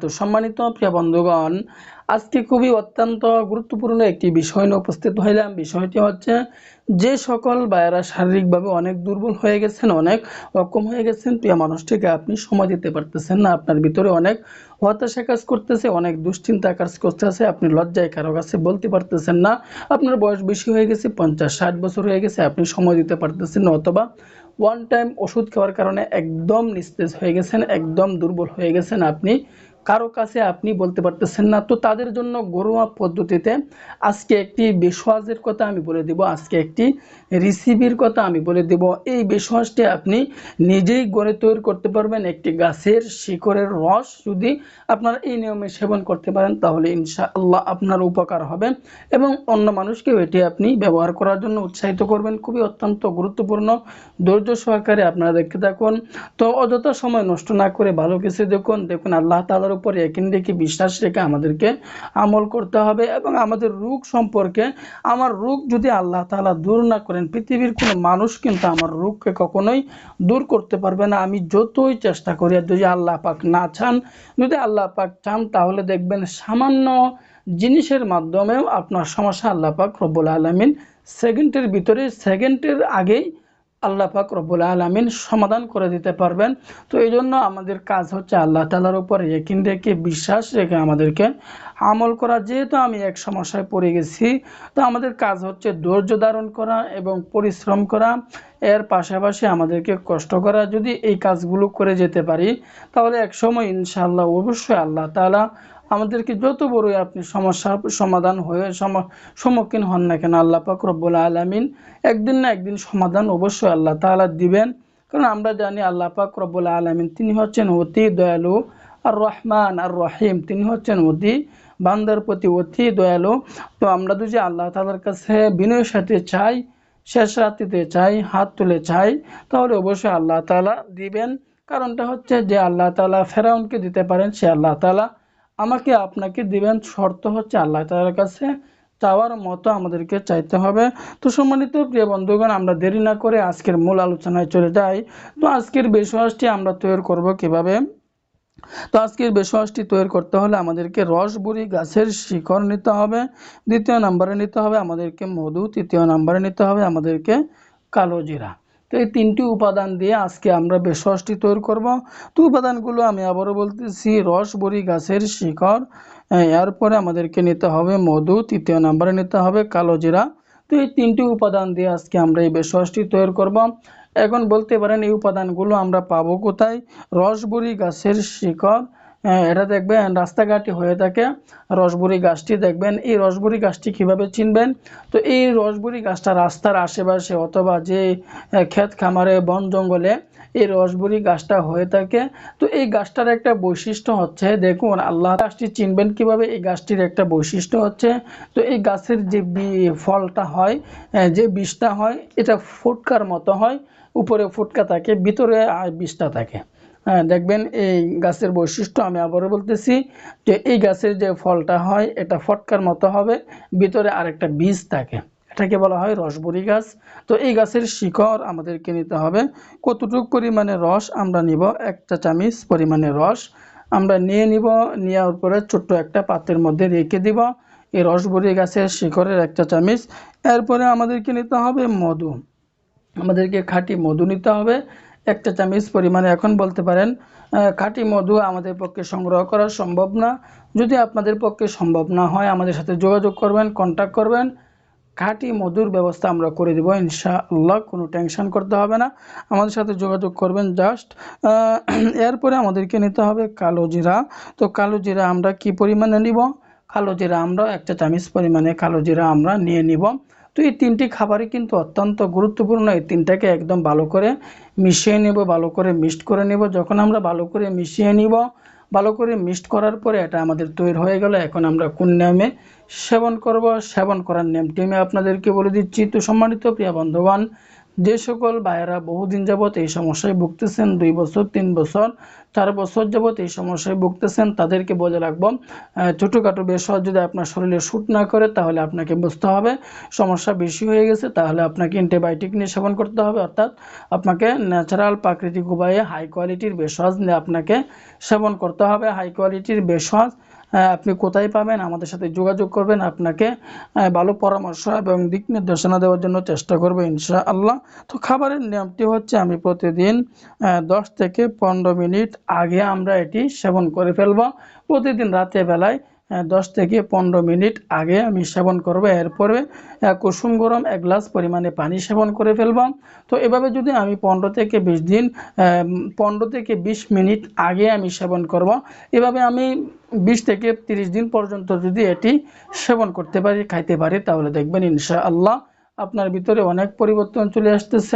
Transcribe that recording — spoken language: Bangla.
বারাকাতুহু। সম্মানিত প্রিয় বন্ধুগণ, আজকে খুবই অত্যন্ত গুরুত্বপূর্ণ একটি বিষয় নিয়ে উপস্থিত হইলাম। বিষয়টি হচ্ছে, যে সকল ভাইয়েরা শারীরিকভাবে অনেক দুর্বল হয়ে গেছেন, অনেক অক্ষম হয়ে গেছেন, প্রিয় মানুষটিকে আপনি সময় দিতে পারতেছেন না, আপনার ভিতরে অনেক হতাশা কাজ করতেছে, অনেক দুশ্চিন্তা কাজ করতেছে, আপনি লজ্জায় কারো কাছে বলতে পারতেছেন না, আপনার বয়স বেশি হয়ে গেছে, 50-60 বছর হয়ে গেছে, আপনি সময় দিতে পারতেছেন না, অথবা ওয়ান টাইম ওষুধ খাওয়ার কারণে একদম নিস্তেজ হয়ে গেছেন, একদম দুর্বল হয়ে গেছেন, আপনি কারো কাছে আপনি বলতে পারতেছেন না। তো তাদের জন্য ঘরোয়া পদ্ধতিতে আজকে একটি বেশওয়াজের কথা আমি বলে দিব, আজকে একটি রেসিপির কথা আমি বলে দেব। এই বেশওয়াজটি আপনি নিজেই গড়ে তৈরি করতে পারবেন। একটি গাছের শিকড়ের রস যদি আপনারা এই নিয়মে সেবন করতে পারেন, তাহলে ইনশাআল্লাহ আপনার উপকার হবে এবং অন্য মানুষকেও এটি আপনি ব্যবহার করার জন্য উৎসাহিত করবেন। খুবই অত্যন্ত গুরুত্বপূর্ণ, ধৈর্য সহকারে আপনারা দেখতে থাকুন। তো অযথা সময় নষ্ট না করে ভালো কিছু দেখুন আল্লাহ তাআলার উপর ইয়াকিন রেখে, বিশ্বাস রেখে আমাদেরকে আমল করতে হবে এবং আমাদের রোগ সম্পর্কে, আমার রোগ যদি আল্লাহ তাআলা দূর না করেন, পৃথিবীর কোনো মানুষ কিন্তু আমার রোগকে কখনোই দূর করতে পারবে না। আমি যতই চেষ্টা করি, যদি আল্লাহ পাক না চান, যদি আল্লাহ পাক চান, তাহলে দেখবেন সামান্য জিনিসের মাধ্যমেও আপনার সমস্যা আল্লাহ পাক রব্বুল আলামিন সেকেন্ডের ভিতরে, সেকেন্ডের আগেই আল্লাহ পাক রব্বুল আলামিন সমাধান করে দিতে পারবেন। তো এই জন্য আমাদের কাজ হচ্ছে আল্লাহ তাআলার উপর ইয়াকিন রেখে, বিশ্বাস রেখে আমাদেরকে আমল করা। যেহেতু আমি এক সমস্যায় পড়ে গেছি, তো আমাদের কাজ হচ্ছে ধৈর্য ধারণ করা এবং পরিশ্রম করা, এর পাশাপাশি আমাদেরকে কষ্ট করা। যদি এই কাজগুলো করে যেতে পারি, তাহলে এক সময় ইনশাআল্লাহ অবশ্যই আল্লাহ তাআলা আমাদেরকে যত বড়ই আপনি সমস্যার সমাধান হয়ে সম্মুখীন হন না কেন, আল্লাহ পাক রব্বুল আলামিন একদিন না একদিন সমাধান অবশ্যই আল্লাহ তাআলা দিবেন। কারণ আমরা জানি আল্লাহ পাক রব্বুল আলামিন তিনি হচ্ছেন অতি দয়ালু, আর রহমান আর রহিম, তিনি হচ্ছেন অতি বান্দার প্রতি অতি দয়ালু। তো আমরা যদি আল্লাহ তাআলার কাছে বিনয়ের সাথে চাই, শেষ রাত্রিতে চাই, হাত তুলে চাই, তাহলে অবশ্যই আল্লাহ তাআলা দিবেন। কারণটা হচ্ছে, যে আল্লাহ তাআলা ফেরাউনকে দিতে পারেন, সে আল্লাহ তাআলা আমাকে আপনাকে দিবেন। শর্ত হচ্ছে আল্লাহ তাআলার কাছে চাওয়ার মতো আমাদেরকে চাইতে হবে। তো সম্মানিত প্রিয় বন্ধুগণ, আমরা দেরি না করে আজকের মূল আলোচনায় চলে যাই। তো আজকের বেশওয়াজটি আমরা তৈরি করব কিভাবে? তো আজকের বেশওয়াজটি তৈরি করতে হলে আমাদেরকে রসবুরি গাছের শিকড় নিতে হবে, দ্বিতীয় নম্বরে নিতে হবে আমাদেরকে মধু, তৃতীয় নম্বরে নিতে হবে আমাদেরকে কালো জিরা। তো এই তিনটি উপাদান দিয়ে আজকে আমরা বেশওয়াজটি তৈরি করব। তো উপাদানগুলো আমি আবারও বলতেছি, রসবুরি গাছের শিকড়, এরপরে আমাদেরকে নিতে হবে মধু, তৃতীয় নম্বরে নিতে হবে কালো জিরা। তো এই তিনটি উপাদান দিয়ে আজকে আমরা এই বেশওয়াজটি তৈরি করব। এখন বলতে পারেন, এই উপাদানগুলো আমরা পাবো কোথায়? রসবুরি গাছের শিকড়, এটা দেখবেন রাস্তাঘাটে হয়ে থাকে। রসবুরি গাছটি দেখবেন, এই রসবুরি গাছটি কিভাবে চিনবেন? তো এই রসবুরি গাছটা রাস্তার আশেপাশে অথবা যে ক্ষেত খামারে, বন জঙ্গলে এই রসবুরি গাছটা হয়ে থাকে। তো এই গাছটার একটা বৈশিষ্ট্য হচ্ছে, দেখুন আল্লাহ, গাছটি চিনবেন কিভাবে? এই গাছটির একটা বৈশিষ্ট্য হচ্ছে, তো এই গাছের যে ফলটা হয়, যে বীজটা হয়, এটা ফুটকার মতো হয়, উপরে ফুটকা থাকে, ভিতরে বীজটা থাকে। হ্যাঁ, দেখবেন এই গাছের বৈশিষ্ট্য। আমি আবারও বলতেছি, যে এই গাছের যে ফলটা হয়, এটা ফটকার মতো হবে, ভিতরে আরেকটা বীজ থাকে, এটাকে বলা হয় রসবুরি গাছ। তো এই গাছের শিকড় আমাদেরকে নিতে হবে। কতটুকু পরিমাণে রস আমরা নিব? 1 চা চামচ পরিমাণে রস আমরা নিয়ে নিব। নেওয়ার পরে ছোট্ট একটা পাত্রের মধ্যে রেখে দিব এই রসবুরি গাছের শিকড়ের 1 চা চামচ। এরপরে আমাদেরকে নিতে হবে মধু, আমাদেরকে খাঁটি মধু নিতে হবে 1 চা চামচ পরিমাণে। এখন বলতে পারেন, খাঁটি মধু আমাদের পক্ষে সংগ্রহ করা সম্ভব না। যদি আপনাদের পক্ষে সম্ভব না হয়, আমাদের সাথে যোগাযোগ করবেন, কন্ট্যাক্ট করবেন, খাঁটি মধুর ব্যবস্থা আমরা করে দেব ইনশাআল্লাহ। কোনো টেনশন করতে হবে না, আমাদের সাথে যোগাযোগ করবেন জাস্ট। এরপরে আমাদেরকে নিতে হবে কালো জিরা। তো কালো জিরা আমরা কি পরিমাণে নিব? কালো জিরা আমরা 1 চা চামচ পরিমাণে কালো জিরা আমরা নিয়ে নিব। তো এই তিনটি খাবারই কিন্তু অত্যন্ত গুরুত্বপূর্ণ। এই তিনটাকে একদম ভালো করে মিশিয়ে নেব, ভালো করে মিক্সড করে নেব। যখন আমরা ভালো করে মিশিয়ে নিব, ভালো করে মিক্সড করার পরে এটা আমাদের তৈরি হয়ে গেল। এখন আমরা কোন নিয়মে সেবন করব, সেবন করার নিয়মটি আমি আপনাদেরকে বলে দিচ্ছি। তো সম্মানিত প্রিয় বন্ধুগণ, যে সকল ভাইয়েরা বহুদিন যাবত এই সমস্যায় ভুগতেছেন, 2 বছর 3 বছর, 4 বছর যাবত এই সমস্যায় ভুগতেছেন তাদেরকে বলে রাখবো, ছোটোখাটো ভেষজ যদি আপনার শরীরে শ্যুট না করে তাহলে আপনাকে বুঝতে হবে সমস্যা বেশি হয়ে গেছে, তাহলে আপনাকে অ্যান্টিবায়োটিক নিয়ে সেবন করতে হবে, অর্থাৎ আপনাকে ন্যাচারাল প্রাকৃতিক উপায়ে হাই কোয়ালিটির ভেষজ নিয়ে আপনাকে সেবন করতে হবে। হাই কোয়ালিটির ভেষজ আপনি কোথায় পাবেন? আমাদের সাথে যোগাযোগ করবেন, আপনাকে ভালো পরামর্শ এবং দিক নির্দেশনা দেওয়ার জন্য চেষ্টা করবো ইনশাআল্লাহ। তো খাবারের নিয়মটি হচ্ছে আমি প্রতিদিন 10 থেকে 15 মিনিট আগে আমরা এটি সেবন করে ফেলবো। প্রতিদিন রাতের বেলায় 10 থেকে 15 মিনিট আগে আমি সেবন করব। এরপরে কুসুম গরম 1 গ্লাস পরিমাণে পানি সেবন করে ফেলব। তো এভাবে যদি আমি 15 থেকে 20 দিন 15 থেকে 20 মিনিট আগে আমি সেবন করব, এভাবে আমি 20 থেকে 30 দিন পর্যন্ত যদি এটি সেবন করতে পারি, খাইতে পারি, তাহলে দেখবেন ইনশাআল্লাহ আপনার ভিতরে অনেক পরিবর্তন চলে আসতেছে।